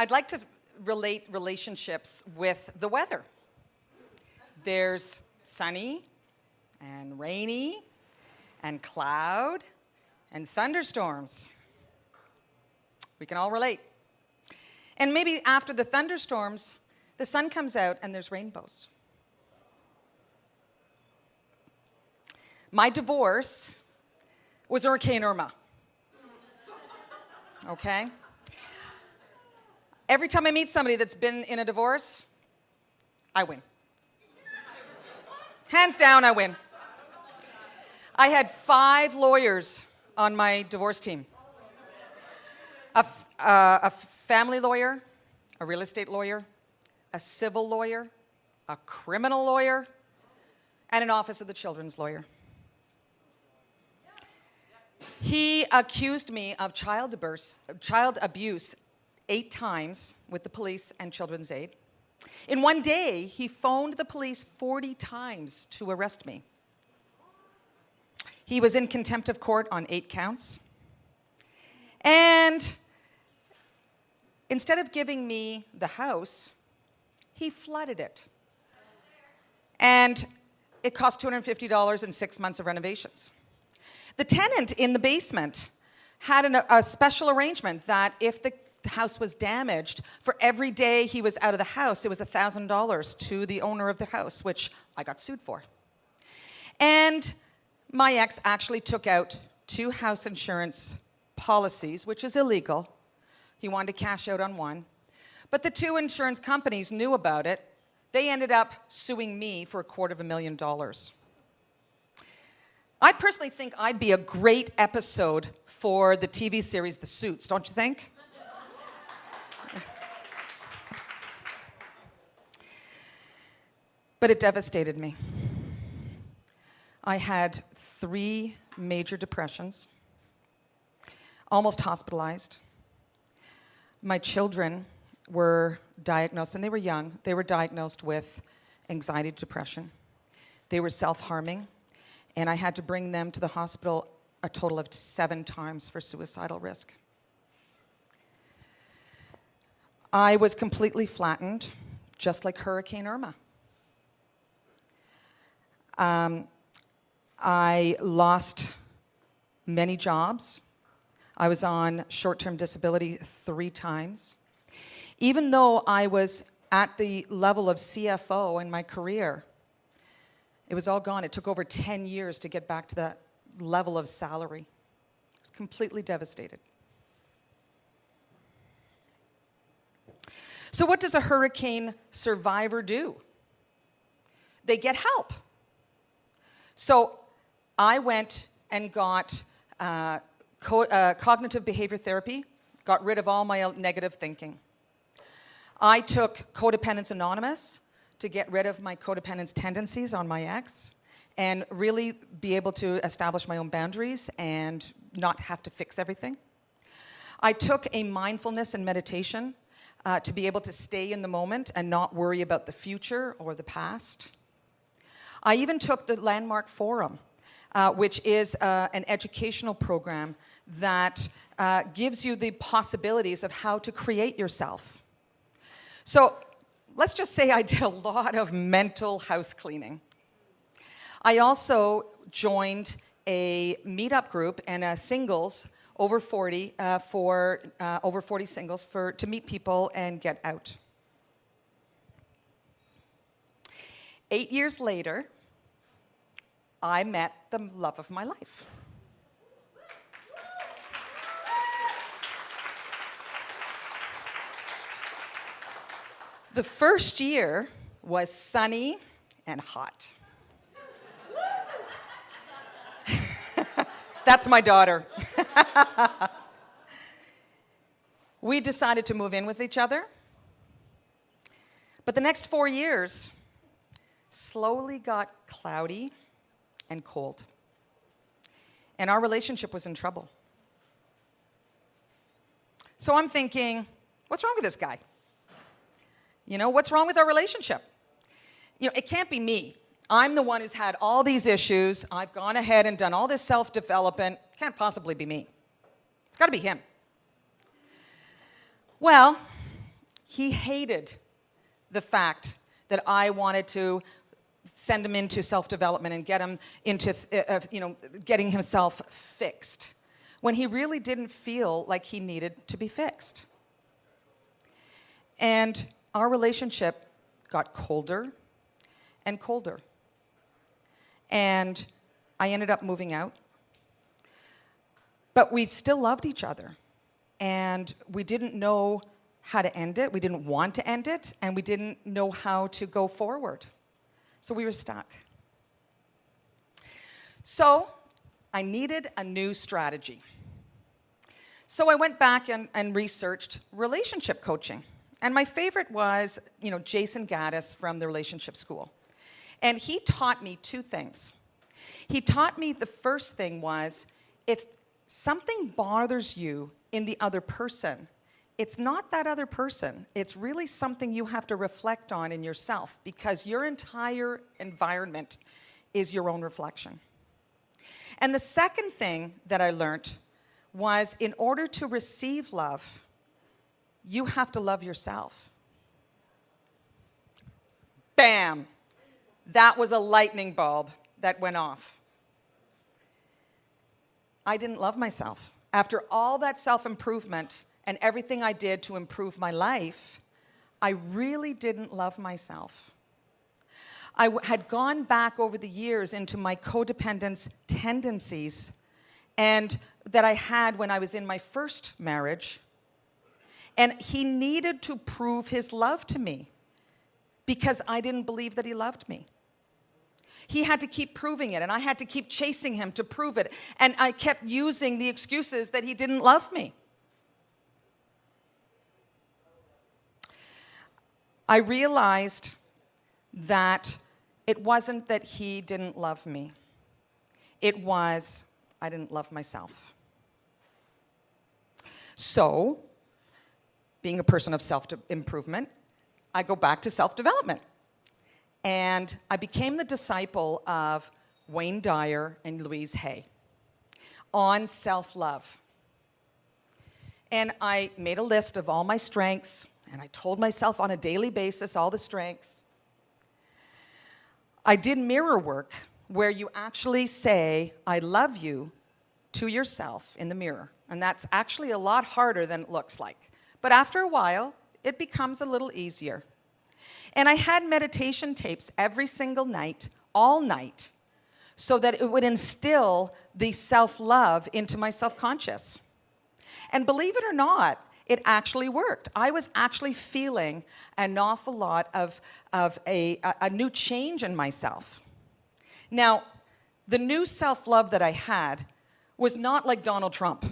I'd like to relate relationships with the weather. There's sunny and rainy and cloud and thunderstorms. We can all relate. And maybe after the thunderstorms, the sun comes out and there's rainbows. My divorce was Hurricane Irma. Okay? Every time I meet somebody that's been in a divorce, I win. Hands down, I win. I had 5 lawyers on my divorce team. A family lawyer, a real estate lawyer, a civil lawyer, a criminal lawyer, and an Office of the Children's lawyer. He accused me of child abuse 8 times with the police and Children's Aid. In one day, he phoned the police 40 times to arrest me. He was in contempt of court on 8 counts. And instead of giving me the house, he flooded it. And it cost $250 and 6 months of renovations. The tenant in the basement had a special arrangement that if the house was damaged, for every day he was out of the house, it was $1,000 to the owner of the house, which I got sued for. And my ex actually took out 2 house insurance policies, which is illegal. He wanted to cash out on one. But the 2 insurance companies knew about it. They ended up suing me for $250,000. I personally think I'd be a great episode for the TV series The Suits, don't you think? But it devastated me. I had 3 major depressions, almost hospitalized. My children were diagnosed, and they were young, they were diagnosed with anxiety, depression. They were self-harming, and I had to bring them to the hospital a total of 7 times for suicidal risk. I was completely flattened, just like Hurricane Irma. I lost many jobs. I was on short-term disability 3 times. Even though I was at the level of CFO in my career, it was all gone. It took over 10 years to get back to that level of salary. I was completely devastated. So what does a hurricane survivor do? They get help. So I went and got cognitive behavior therapy, got rid of all my negative thinking. I took Codependence Anonymous to get rid of my codependence tendencies on my ex and really be able to establish my own boundaries and not have to fix everything. I took a mindfulness and meditation to be able to stay in the moment and not worry about the future or the past. I even took the Landmark Forum, which is an educational program that gives you the possibilities of how to create yourself. So let's just say I did a lot of mental house cleaning. I also joined a meetup group and a singles over 40 over 40 singles to meet people and get out. 8 years later, I met the love of my life. The first year was sunny and hot. That's my daughter. We decided to move in with each other. But the next 4 years slowly got cloudy and cold. And our relationship was in trouble. So I'm thinking, what's wrong with this guy? You know, what's wrong with our relationship? You know, it can't be me. I'm the one who's had all these issues. I've gone ahead and done all this self-development. It can't possibly be me. It's got to be him. Well, He hated the fact that I wanted to send him into self-development and get him into, getting himself fixed, when he really didn't feel like he needed to be fixed. And our relationship got colder and colder. And I ended up moving out. But we still loved each other. And we didn't know how to end it. We didn't want to end it. And we didn't know how to go forward. So we were stuck. So I needed a new strategy. So I went back and researched relationship coaching. And my favorite was, Jason Gaddis from the Relationship School. And he taught me two things. He taught me the first thing was, if something bothers you in the other person, it's not that other person. It's really something you have to reflect on in yourself, because your entire environment is your own reflection. And the second thing that I learned was, in order to receive love, you have to love yourself. Bam! That was a lightning bulb that went off. I didn't love myself. After all that self-improvement and everything I did to improve my life, I really didn't love myself. I had gone back over the years into my codependence tendencies and that I had when I was in my first marriage. And he needed to prove his love to me because I didn't believe that he loved me. He had to keep proving it, and I had to keep chasing him to prove it. And I kept using the excuses that he didn't love me. I realized that it wasn't that he didn't love me. It was I didn't love myself. So, being a person of self-improvement, I go back to self-development. And I became the disciple of Wayne Dyer and Louise Hay on self-love. And I made a list of all my strengths, and I told myself on a daily basis all the strengths. I did mirror work where you actually say, I love you, to yourself in the mirror. And that's actually a lot harder than it looks like. But after a while, it becomes a little easier. And I had meditation tapes every single night, all night, so that it would instill the self-love into my self-conscious. And believe it or not, it actually worked. I was actually feeling an awful lot of a new change in myself. Now, the new self-love that I had was not like Donald Trump.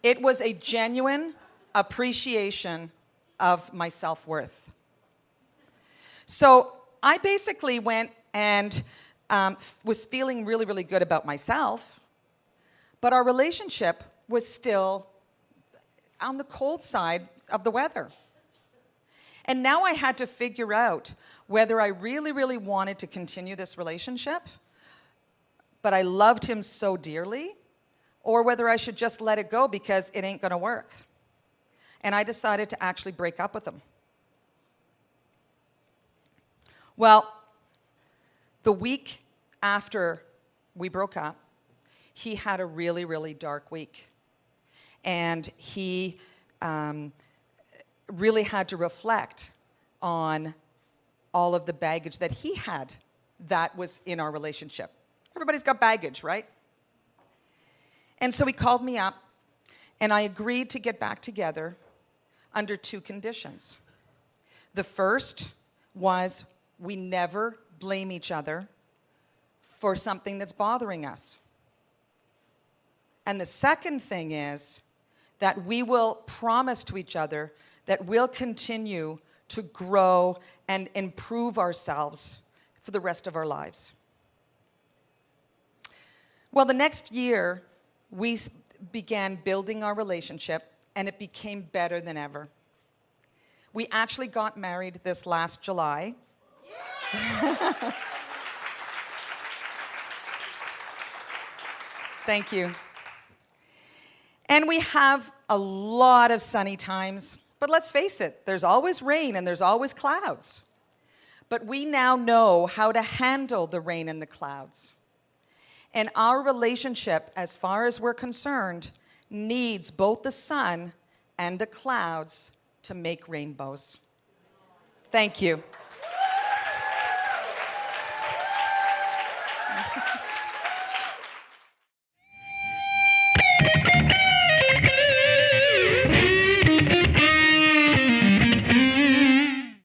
It was a genuine appreciation of my self-worth. So I basically went and was feeling really, really good about myself, but our relationship was still on the cold side of the weather. And now I had to figure out whether I really, really wanted to continue this relationship, but I loved him so dearly, or whether I should just let it go because it ain't gonna work. And I decided to actually break up with him. Well, the week after we broke up, he had a really, really dark week. And he really had to reflect on all of the baggage that he had that was in our relationship. Everybody's got baggage, right? And so he called me up, and I agreed to get back together under two conditions. The first was we never blame each other for something that's bothering us. And the second thing is that we will promise to each other that we'll continue to grow and improve ourselves for the rest of our lives. Well, the next year, we began building our relationship, and it became better than ever. We actually got married this last July. Thank you. And we have a lot of sunny times, but let's face it, there's always rain and there's always clouds. But we now know how to handle the rain and the clouds. And our relationship, as far as we're concerned, needs both the sun and the clouds to make rainbows. Thank you.